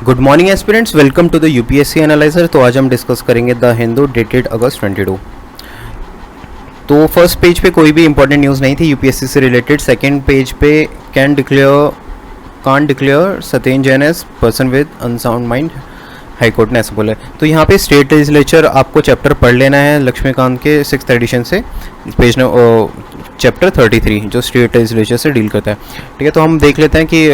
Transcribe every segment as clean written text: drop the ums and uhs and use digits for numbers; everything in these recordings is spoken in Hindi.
Good morning aspirants, welcome to the UPSC analyser. तो आज हम डिस्कस करेंगे द हिंदू डेटेड अगस्त 22। तो फर्स्ट पेज पे कोई भी इंपॉर्टेंट न्यूज़ नहीं थी यूपीएससी से रिलेटेड। सेकंड पेज पे can't declare Satyen Jain as person with unsound mind, high court ने ऐसा बोला है। तो यहाँ पे स्टेट लेजिस्लेचर आपको चैप्टर पढ़ लेना है लक्ष्मीकांत के 6th एडिशन से, पेज चैप्टर 33 जो स्टेट लेजिस्लेचर से डील करता है। ठीक है, तो हम देख लेते हैं कि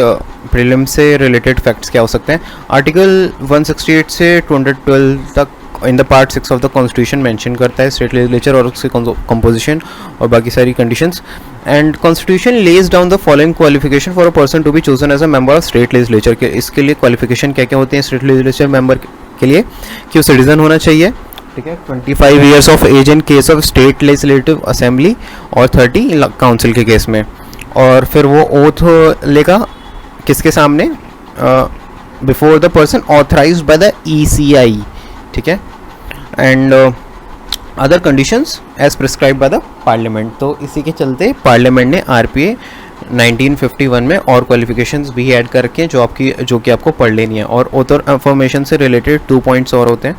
प्रीलिम से रिलेटेड फैक्ट्स क्या हो सकते हैं। आर्टिकल 168 से 212 तक in the part 6 of the constitution mention करता है स्टेट लेजिस्लेचर और उसके कंपोजिशन और बाकी सारी conditions. And constitution lays down the following qualification for a person to be chosen as a member of state legislature. के इसके लिए क्वालिफिकेशन क्या क्या होते हैं स्टेट लेजिस्लेचर मेंबर के लिए? कि वो सिटीजन होना चाहिए, ठीक है, 25 years of age in case of state legislative assembly और 30 काउंसिल के केस में। और फिर वो ओथ लेगा किसके सामने? Before the person authorised by the ECI, ठीक है, and other conditions as prescribe by the parliament. तो इसी के चलते पार्लियामेंट ने RPA 1951 में और क्वालिफिकेशंस भी ऐड करके जो कि आपको पढ़ लेनी है। और ऑथर इंफॉर्मेशन से रिलेटेड 2 पॉइंट्स और होते हैं,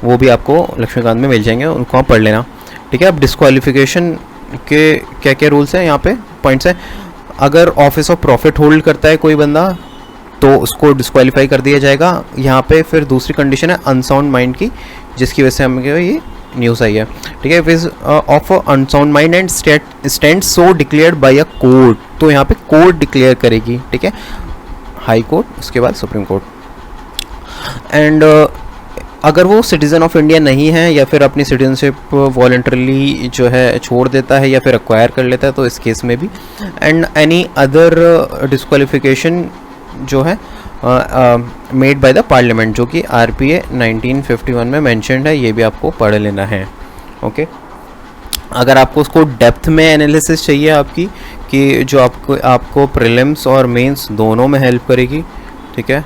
वो भी आपको लक्ष्मीकांत में मिल जाएंगे, उनको आप पढ़ लेना। ठीक है, अब डिस्क्वालिफिकेशन के क्या क्या रूल्स हैं, यहाँ पे पॉइंट्स हैं। अगर ऑफिस ऑफ प्रॉफिट होल्ड करता है कोई बंदा तो उसको डिस्क्वालीफाई कर दिया जाएगा। यहाँ पे फिर दूसरी कंडीशन है अनसाउंड माइंड की, जिसकी वजह से हमें ये न्यूज़ आई है। ठीक है, is of unsound mind and stand so declared by a court. तो यहाँ पे कोर्ट डिक्लेयर करेगी, ठीक है, हाई कोर्ट, उसके बाद सुप्रीम कोर्ट। एंड अगर वो सिटीज़न ऑफ इंडिया नहीं है या फिर अपनी सिटीजनशिप वॉलंटरली जो है छोड़ देता है या फिर एक्वायर कर लेता है, तो इस केस में भी। एंड एनी अदर डिस्क्वालिफिकेशन जो है मेड बाय द पार्लियामेंट, जो कि RPA 1951 में मेंशन्ड है, ये भी आपको पढ़ लेना है। ओके, अगर आपको उसको डेप्थ में एनालिसिस चाहिए आपकी, कि जो आपको प्रीलिम्स और मेंस दोनों में हेल्प करेगी, ठीक है,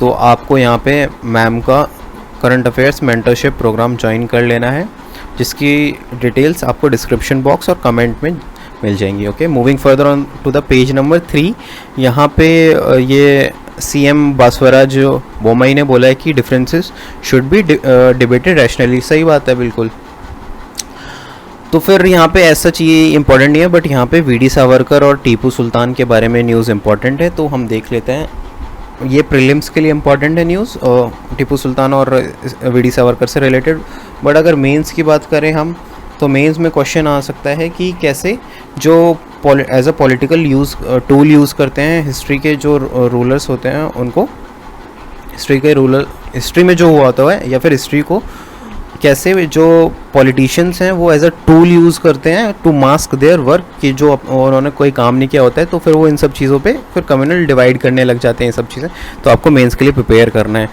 तो आपको यहाँ पे मैम का current affairs mentorship programme join कर लेना है, जिसकी डिटेल्स आपको डिस्क्रिप्शन बॉक्स और कमेंट में मिल जाएंगी। Okay, moving further on to the page number 3। यहाँ पे ये CM बासवराज बोम्मई ने बोला है कि differences should be debated rationally. सही बात है, बिल्कुल। तो फिर यहाँ पे ऐसा चाहिए इंपॉर्टेंट नहीं है, बट यहाँ पे VD सावरकर और टीपू सुल्तान के बारे में न्यूज़ इंपॉर्टेंट है, तो हम देख लेते हैं। ये प्रीलिम्स के लिए इंपॉर्टेंट है न्यूज़, टीपू सुल्तान और VD सावरकर से रिलेटेड। बट अगर मेंस की बात करें हम, तो मेंस में क्वेश्चन आ सकता है कि कैसे जो as a political tool use करते हैं हिस्ट्री के जो रूलर्स होते हैं उनको, हिस्ट्री में जो हुआ होता है, या फिर हिस्ट्री को कैसे जो पॉलिटिशियंस हैं वो एज अ टूल यूज़ करते हैं टू मास्क देयर वर्क, कि जो उन्होंने कोई काम नहीं किया होता है, तो फिर वो इन सब चीज़ों पे फिर कम्युनल डिवाइड करने लग जाते हैं ये सब चीज़ें। तो आपको मेंस के लिए प्रिपेयर करना है,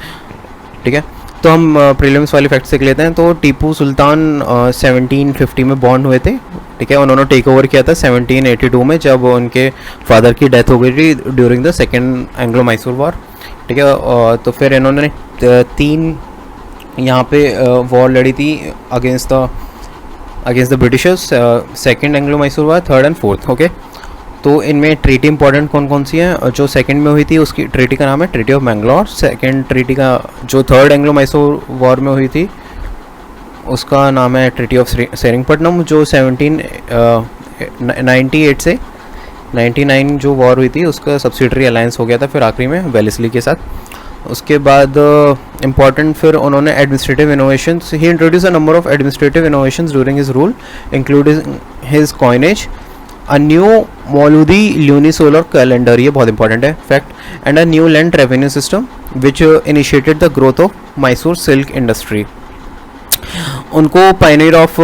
ठीक है। तो हम प्रीलिम्स वाले फैक्ट देख लेते हैं। तो टीपू सुल्तान 1750 में बॉर्न हुए थे, ठीक है। उन्होंने टेक ओवर किया था 1782 में, जब उनके फादर की डेथ हो गई थी during the second Anglo Mysore war, ठीक है। तो फिर इन्होंने 3 यहाँ पे वॉर लड़ी थी against the Britishers, second Anglo Mysore war, third and fourth. Okay, तो इनमें ट्रीटी इंपॉर्टेंट कौन कौन सी है? जो सेकंड में हुई थी उसकी ट्रीटी का नाम है treaty of Mangalore. Second treaty का जो थर्ड एंग्लो मैसूर वॉर में हुई थी उसका नाम है ट्रीटी ऑफ सेरिंगपट्टनम। जो 1798 से 99 जो वॉर हुई थी उसका सब्सिडरी अलायंस हो गया था फिर आखिरी में वेलेस्ली के साथ। उसके बाद इम्पॉर्टेंट फिर उन्होंने administrative innovations, he introduce a number of administrative innovations during his rule including his coinage, a new Mauludi lunisolar calendar, ये बहुत इंपॉर्टेंट है fact, and a new land revenue system which initiated the growth of Mysore silk industry. उनको pioneer of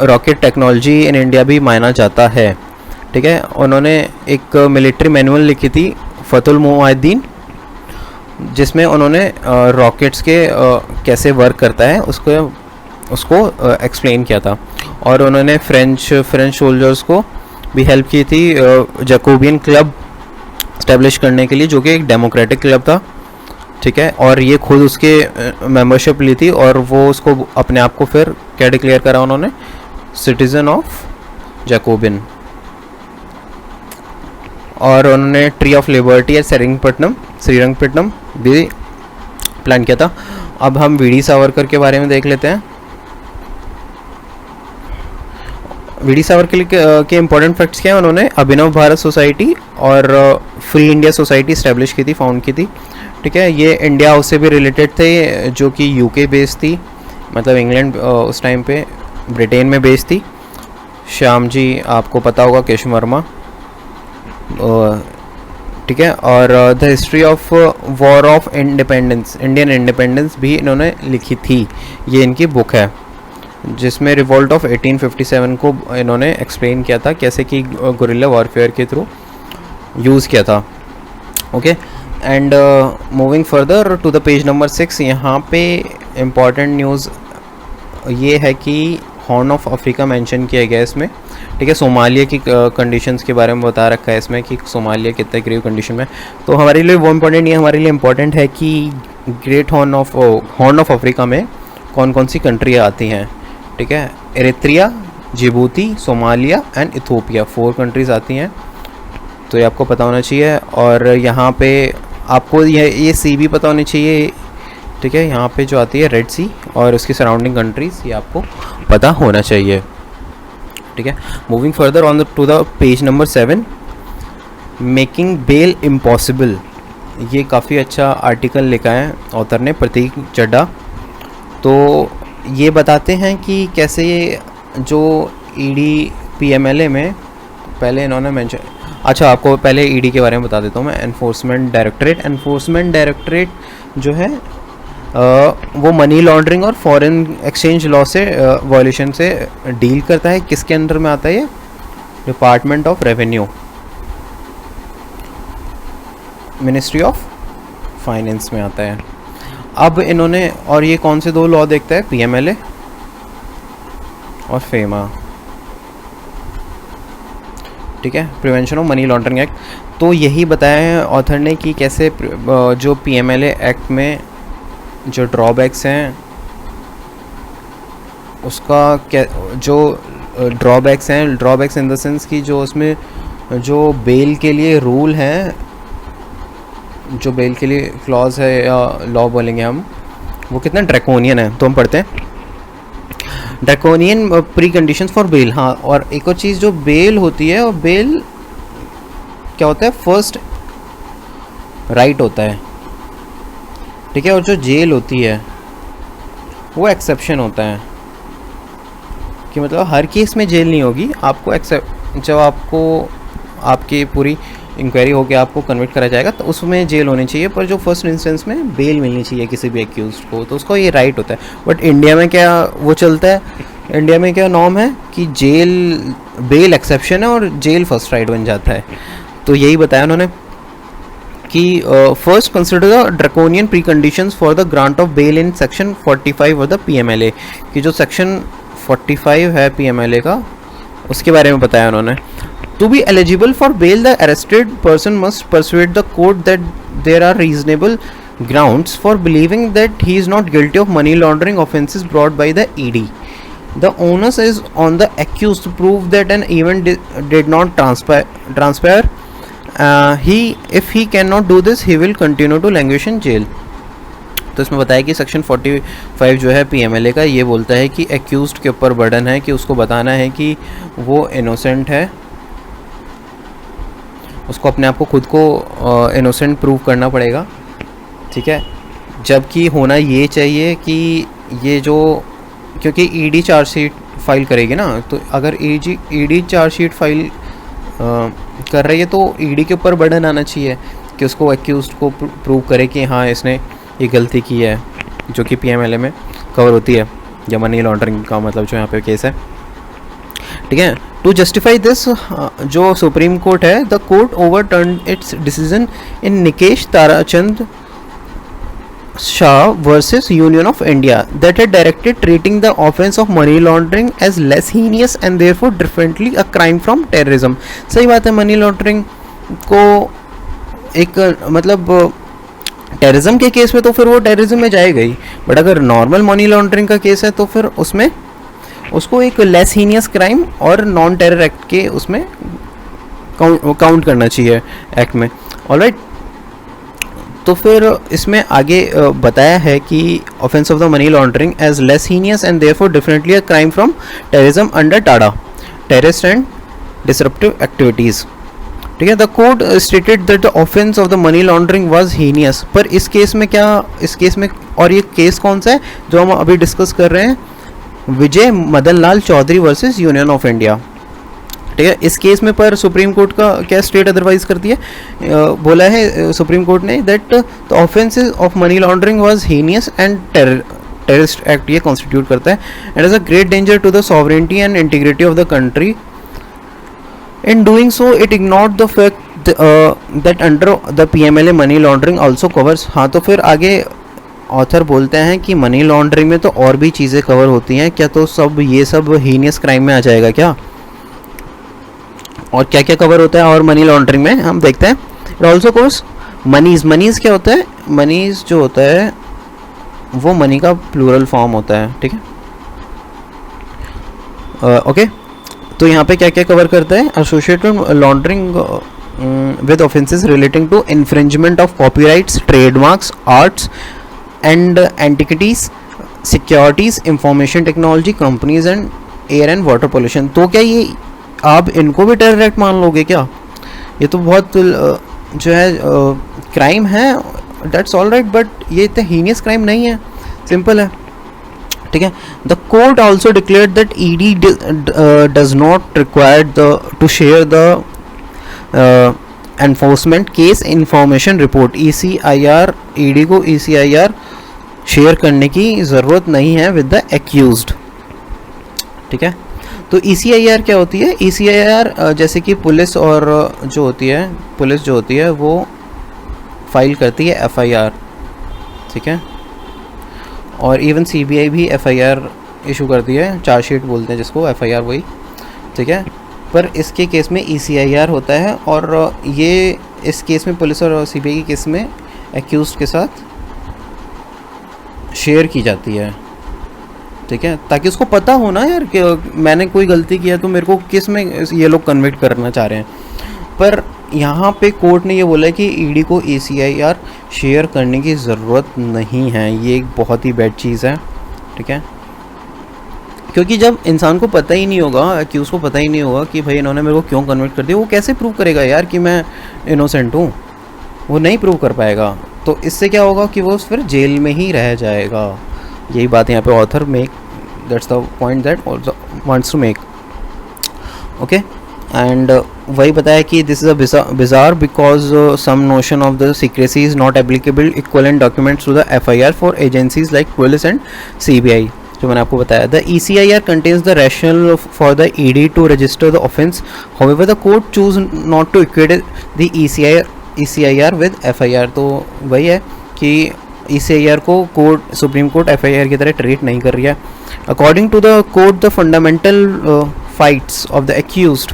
rocket technology in India भी माना जाता है, ठीक है। उन्होंने एक मिलिट्री मैनुअल लिखी थी फतुल मुआहिद्दीन, जिसमें उन्होंने रॉकेट्स के कैसे वर्क करता है उसको एक्सप्लेन किया था। और उन्होंने फ्रेंच सोल्जर्स को भी हेल्प की थी जैकोबियन क्लब इस्टेब्लिश करने के लिए, जो कि एक डेमोक्रेटिक क्लब था, ठीक है। और ये खुद उसके मेंबरशिप ली थी और वो उसको अपने आप को फिर क्या डिक्लेयर करा उन्होंने? Citizen of Jacobian. और उन्होंने ट्री ऑफ लिबर्टी या श्रीरंगपट्टनम भी प्लान किया था। अब हम वीडी सावरकर के बारे में देख लेते हैं। वीडी सावरकर के इम्पोर्टेंट फैक्ट्स क्या हैं, उन्होंने अभिनव भारत सोसाइटी और फ्री इंडिया सोसाइटी इस्टेब्लिश की थी, फाउंड की थी। ठीक है, ये इंडिया हाउस से भी रिलेटेड थे जो कि यूके बेस्ड थी, मतलब इंग्लैंड उस टाइम पे ब्रिटेन में बेस्ड थी। श्याम जी आपको पता होगा, केशव वर्मा, ठीक है। और the history of war of independence, Indian independence भी इन्होंने लिखी थी, ये इनकी बुक है, जिसमें रिवॉल्ट ऑफ 1857 को इन्होंने एक्सप्लेन किया था, कैसे कि गुरिल्ला वॉरफेयर के थ्रू यूज़ किया था। Okay, and moving further to the page number 6, यहाँ पे इम्पॉर्टेंट न्यूज़ ये है कि हॉर्न ऑफ अफ्रीका मेंशन किया गया इसमें। ठीक है, सोमालिया की कंडीशंस के बारे में बता रखा है इसमें कि सोमालिया कितने ग्रेव कंडीशन में। तो हमारे लिए वो इम्पोर्टेंट नहीं है, हमारे लिए इम्पोर्टेंट है कि ग्रेट हॉर्न ऑफ अफ्रीका में कौन कौन सी कंट्रियाँ आती हैं। ठीक है, Eritrea, Djibouti, Somalia and Ethiopia, 4 countries आती हैं, तो ये आपको पता होना चाहिए। और यहाँ पे आपको ये सी भी पता होनी चाहिए। ठीक है, यहाँ पे जो आती है रेड सी और उसकी सराउंडिंग कंट्रीज़, ये आपको पता होना चाहिए। ठीक है, moving further on to the page number 7, making bail impossible, ये काफ़ी अच्छा आर्टिकल लिखा है ऑथर ने, प्रतीक चड्डा। तो ये बताते हैं कि कैसे ये जो ईडी पीएमएलए में पहले इन्होंने मेंशन, अच्छा आपको पहले ईडी के बारे में बता देता हूँ मैं। एनफोर्समेंट डायरेक्टरेट जो है वो मनी लॉन्ड्रिंग और फॉरेन एक्सचेंज लॉ से वायलेशन से डील करता है। किसके अंडर में आता है ये? Department of revenue, ministry of finance में आता है। अब इन्होंने, और ये कौन से 2 लॉ देखता है? पीएमएलए और फेमा। ठीक है, prevention of money laundering act. तो यही बताया है ऑथर ने कि कैसे जो पीएमएलए एक्ट में जो ड्रॉबैक्स हैं उसका क्या, जो ड्रॉबैक्स इन द सेंस कि जो उसमें जो बेल के लिए रूल हैं, जो बेल के लिए क्लॉज है या लॉ बोलेंगे हम, वो कितना ड्रैकोनियन है। तो हम पढ़ते हैं draconian pre conditions for bail. हाँ, और एक और चीज़, जो बेल होती है, और बेल क्या होता है? फर्स्ट राइट होता है। ठीक है, और जो जेल होती है वो एक्सेप्शन होता है, कि मतलब हर केस में जेल नहीं होगी आपको, जब आपको आपकी पूरी इंक्वायरी होकर आपको कन्विक्ट करा जाएगा तो उसमें जेल होनी चाहिए, पर जो फर्स्ट इंस्टेंस में बेल मिलनी चाहिए किसी भी एक्यूज्ड को, तो उसको ये राइट होता है। बट इंडिया में क्या वो चलता है, इंडिया में क्या नॉर्म है कि बेल एक्सेप्शन है और जेल फर्स्ट राइट बन जाता है। तो यही बताया उन्होंने कि first consider the draconian pre conditions for the grant of bail in section 45 of the PMLA, कि जो सेक्शन 45 है पीएमएलए का, उसके बारे में बताया उन्होंने। To be eligible for bail, the arrested person must persuade the court that there are reasonable grounds for believing that he is not guilty of money laundering offences brought by the ED. The onus is on the accused to prove that an event did not transpire. If he cannot do this, he will continue to languish in jail. तो इसमें बताया कि सेक्शन 45 जो है पीएमएलए का, ये बोलता है कि एक्यूज्ड के ऊपर बर्डन है कि उसको बताना है कि वो इनोसेंट है, उसको अपने आप को खुद को इनोसेंट प्रूव करना पड़ेगा। ठीक है, जबकि होना ये चाहिए कि ये जो, क्योंकि ईडी चार्जशीट फाइल करेगी ना, तो अगर ईडी चार्जशीट फाइल कर रही है तो ईडी के ऊपर बर्डन आना चाहिए कि उसको एक्यूज्ड को प्रूव करे कि हाँ इसने ये गलती की है, जो कि पीएमएलए में कवर होती है, या मनी लॉन्ड्रिंग का मतलब जो यहाँ पे केस है। ठीक है, टू जस्टिफाई दिस जो सुप्रीम कोर्ट है, the court overturn it's decision in Nikesh Tarachand Shah versus union of India that had directed treating the offense of money laundering as less heinous and therefore differently a crime from terrorism। सही बात है, मनी लॉन्ड्रिंग को एक मतलब टेररिज्म के केस में तो फिर वो टेररिज्म में जाएगा ही, बट अगर नॉर्मल मनी लॉन्ड्रिंग का केस है तो फिर उसमें उसको एक लेस हीनियस क्राइम और नॉन टेरर एक्ट के उसमें काउंट करना चाहिए एक्ट में। ऑलराइट, तो फिर इसमें आगे बताया है कि offence of the money laundering as less heinous and therefore differently a crime from terrorism under TADA terrorist and disruptive activities. ठीक है, the court stated that the offence of the money laundering was heinous. पर इस केस में क्या, इस केस में, और ये केस कौन सा है जो हम अभी डिस्कस कर रहे हैं, Vijay Madan Lal Chaudhary versus union of India. ठीक है, इस केस में पर सुप्रीम कोर्ट का क्या स्टेट अदरवाइज करती है, बोला है सुप्रीम कोर्ट ने that the offences of money laundering was heinous and terrorist act ये कॉन्स्टिट्यूट करता है and is a great danger to the sovereignty and integrity of the country. In doing so, it ignored the fact that under the PMLA money laundering also covers। हाँ, तो फिर आगे ऑथर बोलते हैं कि मनी लॉन्ड्रिंग में तो और भी चीज़ें कवर होती हैं क्या, तो सब ये सब हीनियस क्राइम में आ जाएगा क्या, और क्या क्या कवर होता है और मनी लॉन्ड्रिंग में हम देखते हैं। इट ऑल्सो कोर्स मनीज, मनीज क्या होता है, मनीज जो होता है वो मनी का प्लूरल फॉर्म होता है। ठीक है, ओके, तो यहाँ पे क्या क्या कवर करता है, associated laundering with offences relating to infringement of copyrights, trademarks, arts and antiquities, securities, information technology companies and air and water pollution. तो क्या ये आप इनको भी टेरर एक्ट मान लोगे क्या, ये तो बहुत जो है क्राइम है, दैट्स ऑल राइट, बट ये इतना हीनियस क्राइम नहीं है, सिंपल है। ठीक है, the court also declared that ED does not required to share the enforcement case information report. ECIR, ED को ECIR शेयर करने की ज़रूरत नहीं है विद द एक्यूज्ड। ठीक है, तो ECIR क्या होती है, ECIR जैसे कि पुलिस और जो होती है, पुलिस जो होती है वो फाइल करती है FIR। ठीक है, और इवन CBI भी FIR इशू करती है, चार्जशीट बोलते हैं जिसको, FIR वही। ठीक है, पर इसके केस में ECIR होता है, और ये इस केस में पुलिस और CBI के केस में एक्यूज्ड के साथ शेयर की जाती है। ठीक है, ताकि उसको पता हो ना यार कि मैंने कोई गलती किया तो मेरे को किस में ये लोग कन्विक्ट करना चाह रहे हैं। पर यहाँ पे कोर्ट ने ये बोला है कि ईडी को ECIR शेयर करने की ज़रूरत नहीं है, ये एक बहुत ही बैड चीज़ है। ठीक है, क्योंकि जब इंसान को पता ही नहीं होगा, कि उसको पता ही नहीं होगा कि भाई इन्होंने मेरे को क्यों कन्विक्ट कर दिया, वो कैसे प्रूव करेगा यार कि मैं इनोसेंट हूँ, वो नहीं प्रूव कर पाएगा। तो इससे क्या होगा कि वो फिर जेल में ही रह जाएगा। यही बात यहाँ पे author make, that's the point that also wants to make. Okay, and वही बताया कि this is a bizarre because some notion of the secrecy is not applicable equivalent documents to the FIR for agencies like police and CBI, जो मैंने आपको बताया। The ECIR contains the rationale for the ED to register the offence, however the court choose not to equate the ECIR with FIR। तो वही है कि ECIR को कोर्ट, सुप्रीम कोर्ट FIR की तरह ट्रीट नहीं कर रही है। According to the court the fundamental rights of the accused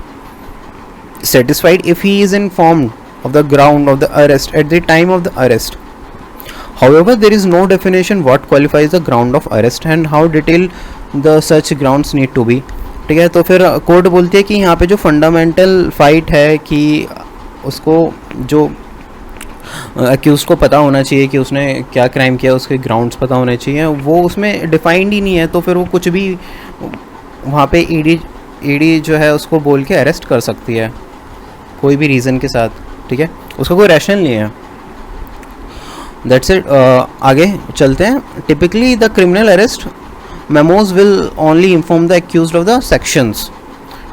satisfied if he is informed of the ground of the arrest at the time of the arrest. However, there is no definition what qualifies the ground of arrest and how detailed the such grounds need to be. ठीक है, तो फिर कोर्ट बोलती है कि यहाँ पे जो फंडामेंटल फाइट है कि उसको जो अक्यूज को पता होना चाहिए कि उसने क्या क्राइम किया, उसके ग्राउंड्स पता होने चाहिए, वो उसमें डिफाइंड ही नहीं है। तो फिर वो कुछ भी वहाँ पे ईडी जो है उसको बोल के अरेस्ट कर सकती है कोई भी रीज़न के साथ। ठीक है, उसका कोई रैशनल नहीं है। That's it. आगे चलते हैं। Typically the criminal arrest memos will only inform the accused of the sections.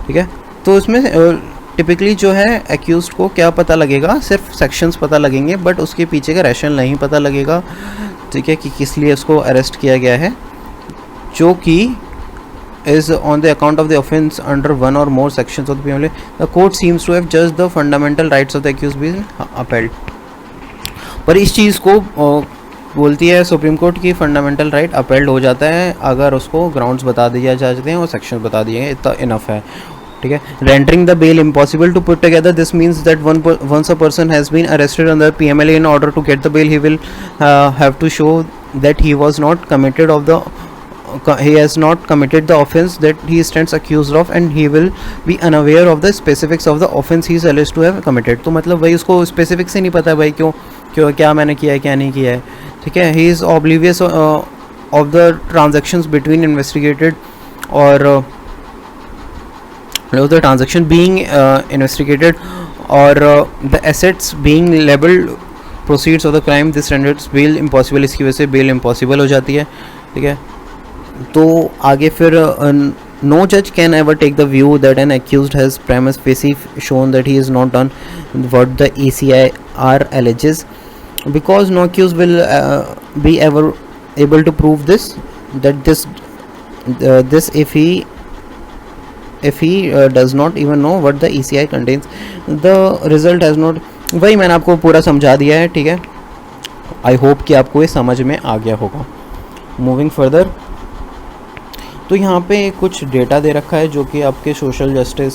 ठीक है, तो इसमें टिपिकली जो है एक्यूज्ड को क्या पता लगेगा, सिर्फ सेक्शंस पता लगेंगे, बट उसके पीछे का रैशनल नहीं पता लगेगा। ठीक है, कि किस लिए उसको अरेस्ट किया गया है, जो कि is on the account of the offence under one or more sections of the PMLA. The court seems to have judged the fundamental rights of the accused being upheld. पर इस चीज़ को बोलती है सुप्रीम कोर्ट की फंडामेंटल राइट अपहेल्ड हो जाता है अगर उसको ग्राउंड्स बता दिया जाते हैं और सेक्शन बता दिए हैं, इतना इनफ है। ठीक है, rendering the bail impossible to put together, this means that once a person has been arrested under PMLA, in order to get the bail he will have to show that he has not committed the offence that he stands accused of and he will be unaware of the specifics of the offence he is alleged to have committed। तो मतलब भाई उसको specifics से नहीं पता है भाई क्यों, क्या मैंने किया है क्या नहीं किया है, ठीक है. He is oblivious of the transactions between investigated और of the transaction being investigated or the assets being labeled proceeds of the crime. This renders bail impossible. इसकी वजह से bail impossible हो जाती है, ठीक है. तो आगे फिर no judge can ever take the view that an accused has prima facie shown that he has not done what the ECIR alleges, because no accused will be ever able to prove this, that this if he does not even know what the ECI contains, the result has not. वही मैंने आपको पूरा समझा दिया है, ठीक है. आई होप कि आपको ये समझ में आ गया होगा. मूविंग फर्दर, तो यहाँ पे कुछ डेटा दे रखा है जो कि आपके सोशल जस्टिस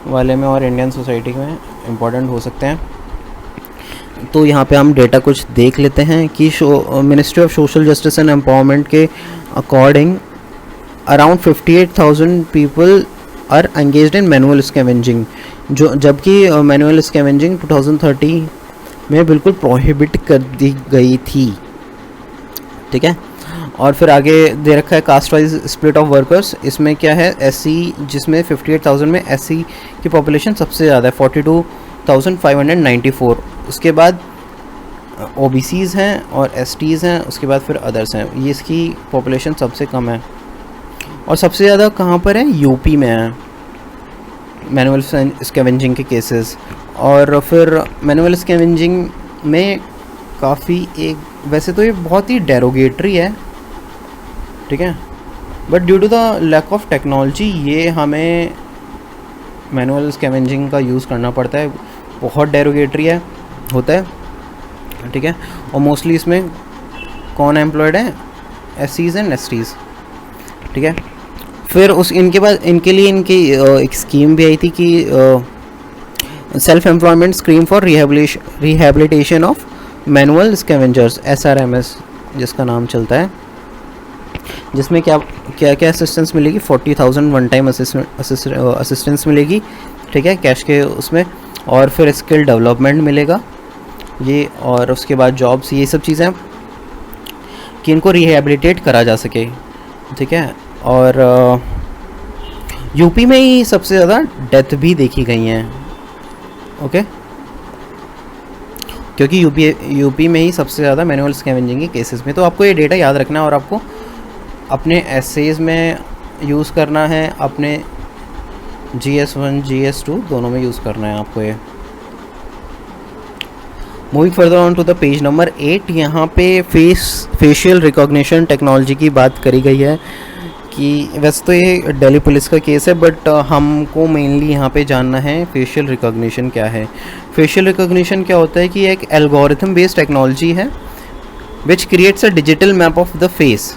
वाले में और इंडियन सोसाइटी में इम्पोर्टेंट हो सकते हैं. तो यहाँ पे हम डेटा कुछ देख लेते हैं कि ministry of social justice and empowerment के according around 58,000 people are engaged in manual scavenging, जो जबकि मैनुअल स्कैवेंजिंग 2030 में बिल्कुल प्रोहिबिट कर दी गई थी, ठीक है. और फिर आगे दे रखा है caste wise split of workers. इसमें क्या है, एससी, जिसमें 58,000 में एससी की पॉपुलेशन सबसे ज़्यादा है 42,594. उसके बाद ओबीसीज़ हैं और एसटीज़ हैं, उसके बाद फिर अदर्स हैं. ये इसकी पॉपुलेशन सबसे कम है. और सबसे ज़्यादा कहाँ पर है, यूपी में है मैनुअल स्कैवेंजिंग के केसेस. और फिर मैनुअल स्कैवेंजिंग में काफ़ी एक, वैसे तो ये बहुत ही डेरोगेटरी है, ठीक है, but due to the lack of technology ये हमें मैनुअल स्कैवेंजिंग का यूज़ करना पड़ता है. बहुत डेरोगेटरी है, होता है, ठीक है. और मोस्टली इसमें कौन एम्प्लॉयड है, एससीज़ एंड एसटीज़, ठीक है. फिर उस इनके बाद इनके लिए इनकी एक स्कीम भी आई थी कि self employment scheme for rehabilitation of manual scavengers, SRMS जिसका नाम चलता है, जिसमें क्या क्या क्या असिस्टेंस मिलेगी, 40,000 वन टाइम असिस्टेंस मिलेगी, ठीक है, कैश के उसमें. और फिर स्किल डेवलपमेंट मिलेगा ये, और उसके बाद जॉब्स, ये सब चीज़ें कि इनको रिहेबिलिटेट करा जा सके, ठीक है. और यूपी में ही सबसे ज़्यादा डेथ भी देखी गई हैं, ओके, क्योंकि यूपी में ही सबसे ज़्यादा मैनुअल स्कैवेंजिंग के केसेस में. तो आपको ये डेटा याद रखना है और आपको अपने एसेज में यूज़ करना है, अपने GS1 GS2 दोनों में यूज़ करना है आपको ये. Moving further on to the page number 8, यहाँ पे फेशियल रिकॉग्निशन टेक्नोलॉजी की बात करी गई है कि वैसे तो ये दिल्ली पुलिस का केस है, बट हमको मेनली यहाँ पे जानना है फेशियल रिकॉग्निशन क्या है. फेशियल रिकॉग्निशन क्या होता है कि एक एल्गोरिथम बेस्ड टेक्नोलॉजी है which creates a digital map of the face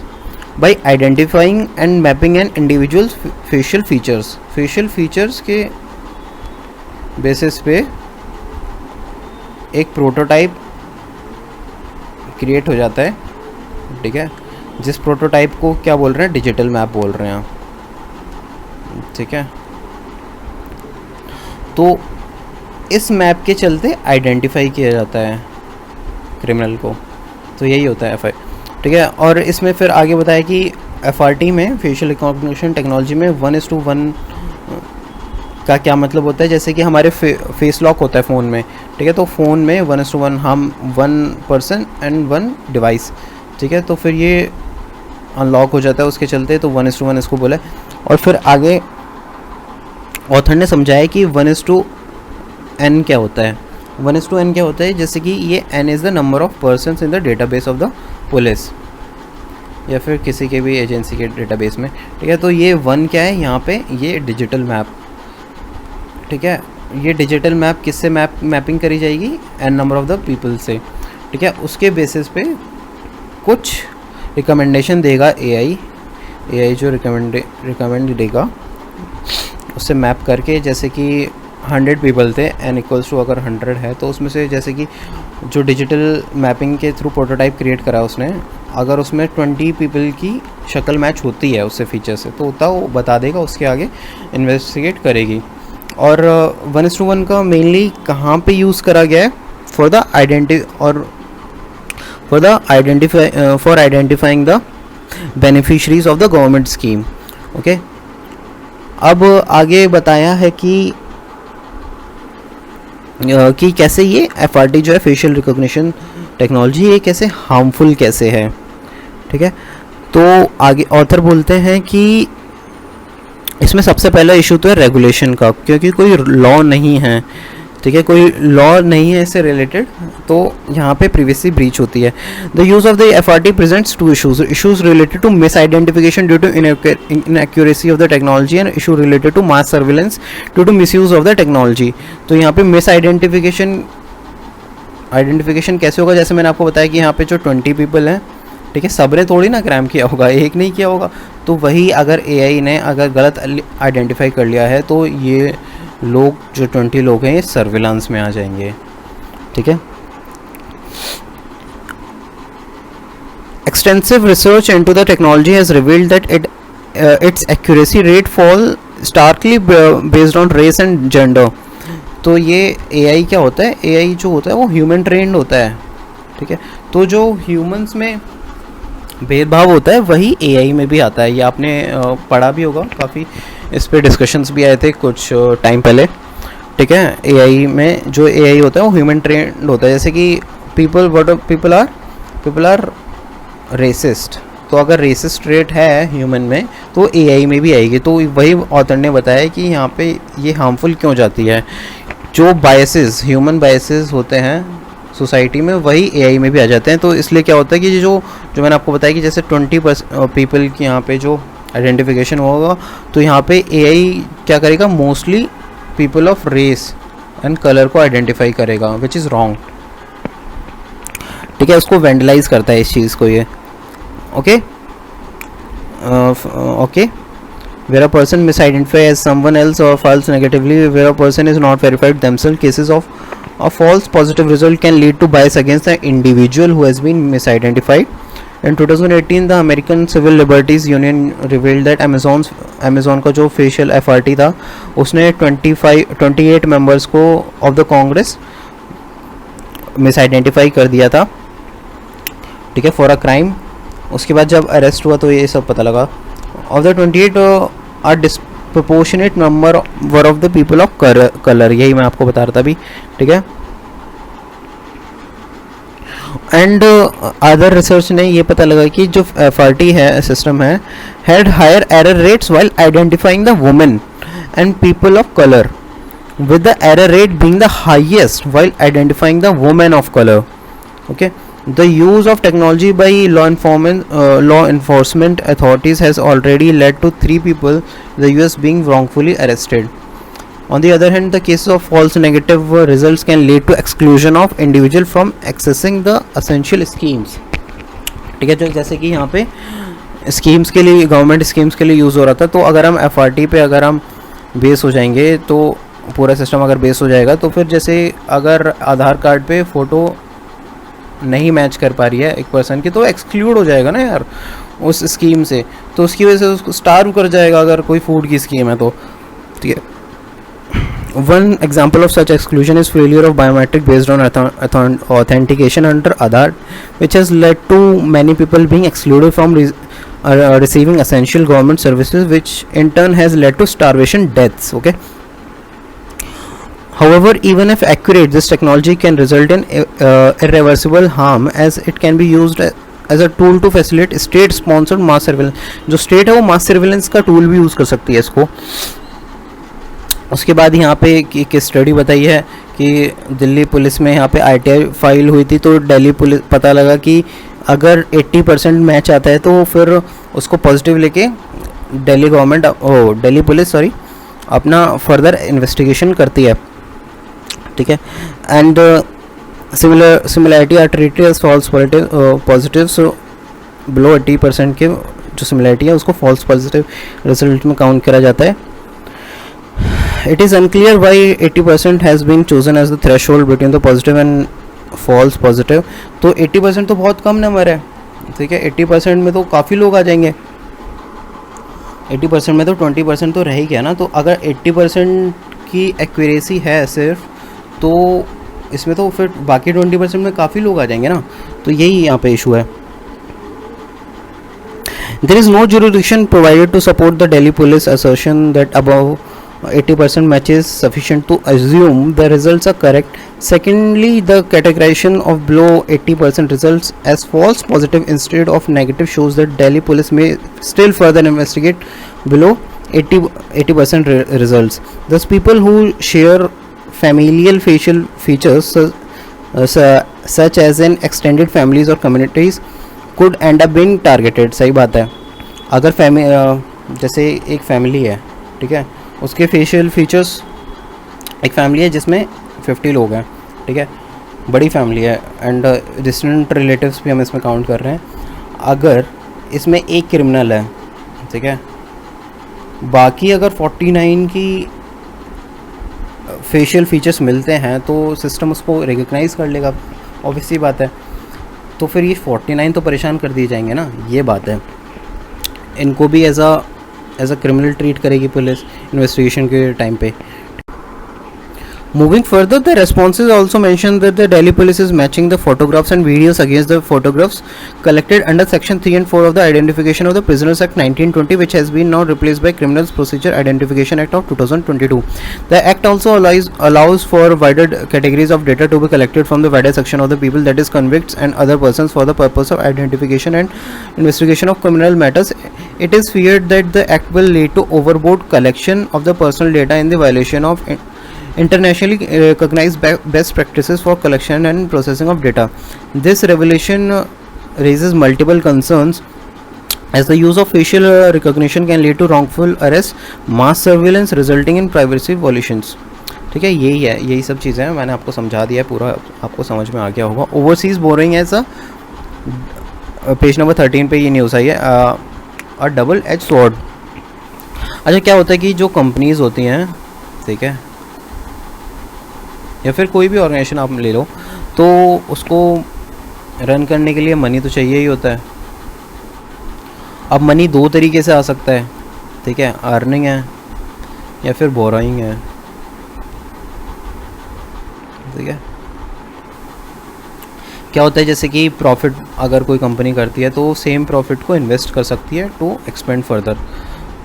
by identifying and mapping an individual facial features. Facial features के बेसिस पे एक प्रोटोटाइप क्रिएट हो जाता है, ठीक है, जिस प्रोटोटाइप को क्या बोल रहे हैं, डिजिटल मैप बोल रहे हैं, ठीक है. तो इस मैप के चलते आइडेंटिफाई किया जाता है क्रिमिनल को. तो यही होता है FI, ठीक है. और इसमें फिर आगे बताया कि FRT में फेशियल रिकॉग्निशन टेक्नोलॉजी में 1:1 का क्या मतलब होता है. जैसे कि हमारे फेस लॉक होता है फ़ोन में, ठीक है, तो फ़ोन में 1:1 हम 1 पर्सन एंड 1 डिवाइस, ठीक है. तो फिर ये अनलॉक हो जाता है उसके चलते, तो 1:1 इसको बोला. और फिर आगे ऑथर ने समझाया कि 1:n क्या होता है. 1:n क्या होता है, जैसे कि ये n is the number of persons in the database of the police या फिर किसी के भी एजेंसी के डेटाबेस में, ठीक है. तो ये 1 क्या है यहाँ पे, ये डिजिटल मैप, ठीक है. ये डिजिटल मैप किससे मैपिंग करी जाएगी, n number of the people से, ठीक है. उसके बेसिस पे कुछ रिकमेंडेशन देगा AI जो रिकमेंड देगा उससे मैप करके. जैसे कि 100 पीपल थे, n इक्वल्स टू अगर 100 है, तो उसमें से जैसे कि जो डिजिटल मैपिंग के थ्रू प्रोटोटाइप क्रिएट करा उसने, अगर उसमें 20 पीपल की शक्ल मैच होती है उससे फीचर से, तो उतना वो बता देगा, उसके आगे इन्वेस्टिगेट करेगी. और 1:1 का मेनली कहाँ पे यूज़ करा गया है, for the identifying the beneficiaries of the government scheme. Okay. अब आगे बताया है कि कैसे ये FRT जो है फेशियल रिकॉग्निशन टेक्नोलॉजी, ये कैसे हार्मफुल कैसे है. ठीक है, तो आगे ऑथर बोलते हैं कि इसमें सबसे पहला इशू तो है रेगुलेशन का, क्योंकि कोई लॉ नहीं है. ठीक है, कोई लॉ नहीं है इससे रिलेटेड, तो यहाँ पे प्रीवियसली ब्रीच होती है. The use of the FRT presents two issues related to misidentification due to inaccuracy of the technology and issue related to mass surveillance due to misuse of the technology. तो यहाँ पे मिस आइडेंटिफिकेशन कैसे होगा, जैसे मैंने आपको बताया कि यहाँ पे जो 20 पीपल हैं, ठीक है, सबने थोड़ी ना क्रैम किया होगा, एक नहीं किया होगा. तो वही अगर AI ने अगर गलत आइडेंटिफाई कर लिया है तो ये लोग जो 20 लोग हैं ये सर्विलांस में आ जाएंगे. ठीक है. Extensive research into the technology has revealed that its accuracy rate fall starkly based on race and gender. तो ये AI क्या होता है, AI जो होता है वो ह्यूमन ट्रेंड होता है. ठीक है, तो जो ह्यूमंस में भेदभाव होता है वही AI में भी आता है. ये आपने पढ़ा भी होगा, काफ़ी इस पे डिस्कशंस भी आए थे कुछ टाइम पहले. ठीक है, AI में जो AI होता है वो ह्यूमन ट्रेंड होता है. जैसे कि पीपल आर रेसिस्ट, तो अगर रेसिस्ट रेट है ह्यूमन में तो AI में भी आएगी. तो वही ऑथर ने बताया कि यहाँ पे ये हार्मफुल क्यों जाती है. जो बायसेस, ह्यूमन बायसेस होते हैं सोसाइटी में, वही AI में भी आ जाते हैं. तो इसलिए क्या होता है कि जो मैंने आपको बताया कि जैसे 20% पीपल की यहाँ पे जो आइडेंटिफिकेशन होगा, तो यहाँ पे AI क्या करेगा, mostly people of race and colour को आइडेंटिफाई करेगा, विच इज़ रॉन्ग. ठीक है, उसको वेंडलाइज करता है इस चीज़ को ये. Okay. Where a person misidentify as someone else or false negatively, where a person is not verified themselves, cases of a false positive result can lead to bias against the individual who has been misidentified. In 2018, the American Civil Liberties Union revealed that Amazon का जो facial FRT था उसने 28 members को of the Congress मिसआइडेंटिफाई कर दिया था. ठीक है, फॉर अ क्राइम. उसके बाद जब अरेस्ट हुआ तो ये सब पता लगा. Of the 28 are disproportionate number of the people of colour, यही मैं आपको बता रहा था अभी. ठीक है, एंड अदर रिसर्च ने ये पता लगा कि जो FRT है सिस्टम है had higher error rates while identifying the women and people of colour, with the error rate being the highest while identifying the women of color. Okay, the use of technology by law enforcement authorities has already led to 3 people in the US being wrongfully arrested. On the other hand, the cases of false negative results can lead to exclusion of individual from accessing the essential schemes. ठीक है, जो जैसे कि यहाँ पे स्कीम्स के लिए, गवर्नमेंट स्कीम्स के लिए यूज़ हो रहा था, तो अगर हम FRT पे अगर हम बेस हो जाएंगे, तो पूरा सिस्टम अगर बेस हो जाएगा, तो फिर जैसे अगर आधार कार्ड पे फ़ोटो नहीं मैच कर पा रही है एक पर्सन की, तो एक्सक्लूड हो जाएगा ना यार उस स्कीम से. तो उसकी वजह से उसको स्टार्व कर जाएगा अगर कोई फूड की स्कीम है तो. ठीक है, one example of such exclusion is failure of biometric based on authentication under Aadhaar, which has led to many people being excluded from receiving essential government services, which in turn has led to starvation deaths. Okay. However, even if accurate, this technology can result in irreversible harm, as it can be used as a tool to facilitate state-sponsored mass surveillance. जो state है वो mass surveillance का tool भी use कर सकती है इसको. उसके बाद यहाँ पे एक स्टडी बताई है कि दिल्ली पुलिस में यहाँ पे ITI फाइल हुई थी, तो दिल्ली पुलिस पता लगा कि अगर 80% मैच आता है तो फिर उसको पॉजिटिव लेके दिल्ली पुलिस अपना फर्दर इन्वेस्टिगेशन करती है. ठीक है, and similarity are treated as false positives below 80% के जो सिमिलैरिटी है उसको फॉल्स पॉजिटिव रिजल्ट में काउंट करा जाता है. It is unclear why 80% has been chosen as the threshold between the positive and false positive. तो 80% तो बहुत कम नंबर है. ठीक है, 80% में तो काफ़ी लोग आ जाएंगे. 80% में तो 20% तो रह ही गया ना. तो अगर 80% की एक्यूरेसी है सिर्फ, तो इसमें तो फिर बाकी 20% में काफ़ी लोग आ जाएंगे ना, तो यही यहाँ पे इशू है. There is no jurisdiction provided to support the Delhi police assertion that above 80% matches sufficient to assume the results are correct. Secondly, the categorization of below 80% results as false positive instead of negative shows that Delhi police may still further investigate below 80% results. Thus, people who share familial facial features such as in extended families or communities could end up being targeted. सही बात है. अगर जैसे एक फैमिली है, ठीक है, उसके फेशियल फीचर्स, एक फैमिली है जिसमें 50 लोग हैं, ठीक है, बड़ी फैमिली है, एंड डिस्टेंट रिलेटिव्स भी हम इसमें काउंट कर रहे हैं. अगर इसमें एक क्रिमिनल है, ठीक है, बाकी अगर 49 की फेशियल फीचर्स मिलते हैं तो सिस्टम उसको रिकग्नाइज़ कर लेगा, ऑब्वियस सी बात है. तो फिर ये 49 तो परेशान कर दिए जाएंगे ना, ये बात है. इनको भी एज अ क्रिमिनल ट्रीट करेगी पुलिस इन्वेस्टिगेशन के टाइम पे. Moving further, the responses also mentioned that the Delhi police is matching the photographs and videos against the photographs collected under Section 3 and 4 of the Identification of the Prisoners Act 1920, which has been now replaced by Criminal Procedure Identification Act of 2022. The Act also allows for wider categories of data to be collected from the wider section of the people, that is convicts and other persons, for the purpose of identification and investigation of criminal matters. It is feared that the Act will lead to overboard collection of the personal data in the violation of internationally recognized best practices for collection and processing of data. This revelation raises multiple concerns, as the use of facial recognition can lead to wrongful arrest, mass surveillance resulting in privacy violations. ठीक है, यही है, यही सब चीज़ें हैं. मैंने आपको समझा दिया है, पूरा आपको समझ में आ गया होगा. ओवरसीज बोरिंग है ऐसा, पेज नंबर 13 पे ये न्यूज़ आई है. और डबल एज स्वॉर्ड. अच्छा, क्या होता है कि जो कंपनीज होती हैं, ठीक है, या फिर कोई भी ऑर्गेनाइजेशन आप ले लो, तो उसको रन करने के लिए मनी तो चाहिए ही होता है. अब मनी दो तरीके से आ सकता है, ठीक है, अर्निंग है या फिर बोरोइंग है, ठीक है. क्या होता है, जैसे कि प्रॉफिट अगर कोई कंपनी करती है तो सेम प्रॉफिट को इन्वेस्ट कर सकती है टू एक्सपेंड फर्दर,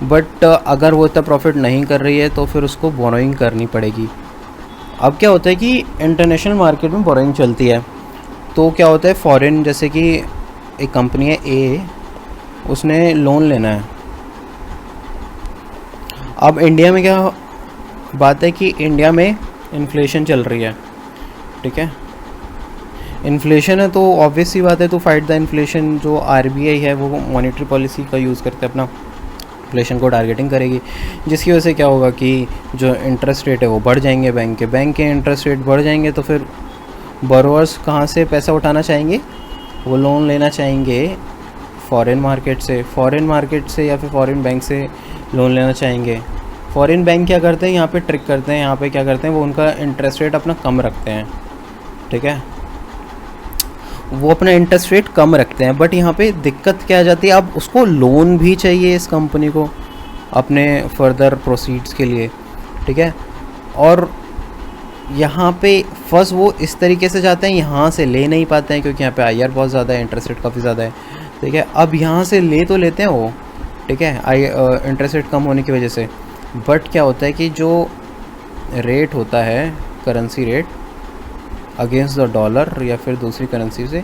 बट अगर वो इतना प्रॉफिट नहीं कर रही है तो फिर उसको बोरोइंग करनी पड़ेगी. अब क्या होता है कि इंटरनेशनल मार्केट में बोरोइंग चलती है, तो क्या होता है, फॉरेन, जैसे कि एक कंपनी है ए, उसने लोन लेना है. अब इंडिया में क्या बात है कि इंडिया में इन्फ्लेशन चल रही है, ठीक है, इन्फ्लेशन है, तो ऑब्वियस सी बात है, तो फाइट द इन्फ्लेशन. जो आरबीआई है वो मॉनेटरी पॉलिसी का यूज़ करते अपना इन्फ्लेशन को टारगेटिंग करेगी, जिसकी वजह से क्या होगा कि जो इंटरेस्ट रेट है वो बढ़ जाएंगे, बैंक के इंटरेस्ट रेट बढ़ जाएंगे, तो फिर बोरोअर्स कहाँ से पैसा उठाना चाहेंगे, वो लोन लेना चाहेंगे फॉरेन मार्केट से या फिर फॉरेन बैंक से लोन लेना चाहेंगे. फॉरेन बैंक क्या करते हैं, यहाँ पे ट्रिक करते हैं, यहाँ पे क्या करते हैं, वो उनका इंटरेस्ट रेट अपना कम रखते हैं, ठीक है, वो अपना इंटरेस्ट रेट कम रखते हैं. बट यहाँ पे दिक्कत क्या आ जाती है, अब उसको लोन भी चाहिए इस कंपनी को अपने फर्दर प्रोसीड्स के लिए, ठीक है, और यहाँ पे फर्स्ट वो इस तरीके से जाते हैं, यहाँ से ले नहीं पाते हैं क्योंकि यहाँ पे आईआर बहुत ज़्यादा है, इंटरेस्ट रेट काफ़ी ज़्यादा है, ठीक है. अब यहाँ से ले तो लेते हैं वो, ठीक है, इंटरेस्ट रेट कम होने की वजह से, बट क्या होता है कि जो रेट होता है, currency rate against the dollar या फिर दूसरी करेंसी से,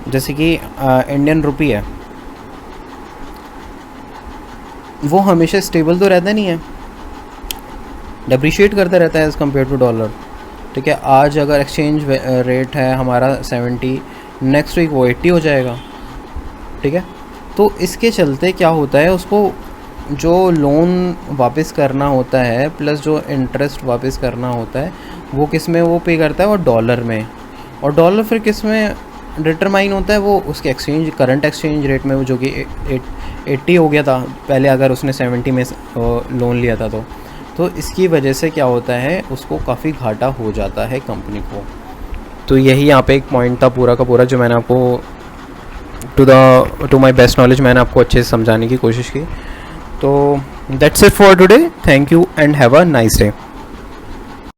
जैसे कि इंडियन रुपी है, वो हमेशा स्टेबल तो रहता नहीं है, डिप्रिशिएट करता रहता है एज़ कम्पेयर टू डॉलर, ठीक है. आज अगर एक्सचेंज रेट है हमारा 70, नेक्स्ट वीक वो 80 हो जाएगा, ठीक है. तो इसके चलते क्या होता है, उसको जो लोन वापस करना होता है प्लस जो इंटरेस्ट वापस करना होता है, वो किस में वो पे करता है, वो डॉलर में. और डॉलर फिर किस में डिटरमाइन होता है, वो उसके करंट एक्सचेंज रेट में, वो जो कि 80 हो गया था पहले, अगर उसने 70 में लोन लिया था तो इसकी वजह से क्या होता है, उसको काफ़ी घाटा हो जाता है कंपनी को. तो यही यहाँ पे एक पॉइंट था पूरा का पूरा, जो मैंने आपको टू माई बेस्ट नॉलेज मैंने आपको अच्छे से समझाने की कोशिश की. तो that's it for today. Thank you and have a nice day.